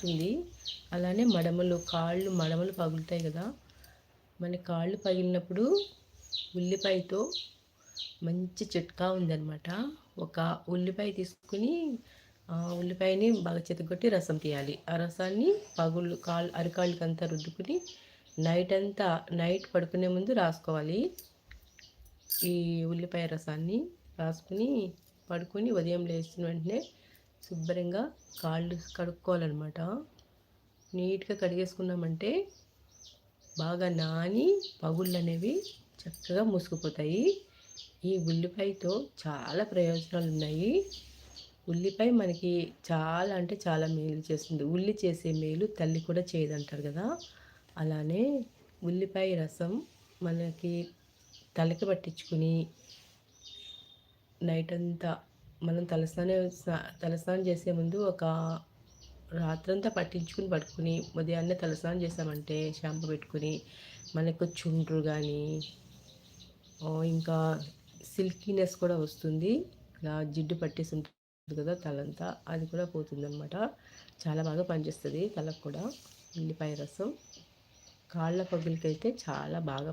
ఉంది. అలానే కాళ్ళు మడమలు పగులుతాయి కదా! మన కాళ్ళు పగిలినప్పుడు ఉల్లిపాయతో మంచి చిట్కా ఉందనమాట. ఒక ఉల్లిపాయ తీసుకుని ఉల్లిపాయని బాగా చితగొట్టి రసం తీయాలి. ఆ రసాన్ని అరికాళ్ళకంతా రుద్దుకుని నైట్ పడుకునే ముందు రాసుకోవాలి. ఈ ఉల్లిపాయ రసాన్ని రాసుకుని పడుకొని ఉదయం లేచిన వెంటనే శుభ్రంగా కాళ్ళు కడుక్కోవాలన్నమాట. నీట్గా కడిగేసుకున్నామంటే బాగా నాని పగుళ్ళు అనేవి చక్కగా మూసుకుపోతాయి. ఈ ఉల్లిపాయతో చాలా ప్రయోజనాలు ఉన్నాయి. ఉల్లిపాయ మనకి చాలా అంటే చాలా మేలు చేస్తుంది. ఉల్లి చేసే మేలు తల్లి కూడా చేయదంటారు కదా! అలానే ఉల్లిపాయ రసం మనకి తలకి పట్టించుకుని నైట్ అంతా మనం తలస్నానం చేసే ముందు ఒక రాత్రంతా పట్టించుకుని పడుకుని ఉదయాన్నే తలస్నానం చేసామంటే షాంపూ పెట్టుకుని మనకు చుండ్రు కానీ ఇంకా సిల్కీనెస్ కూడా వస్తుంది. ఇలా జిడ్డు పట్టేసి ఉంటుంది కదా తలంతా, అది కూడా పోతుందన్నమాట. చాలా బాగా పనిచేస్తుంది తలకు కూడా ఉల్లిపాయ రసం. కాళ్ళ పగులకైతే చాలా బాగా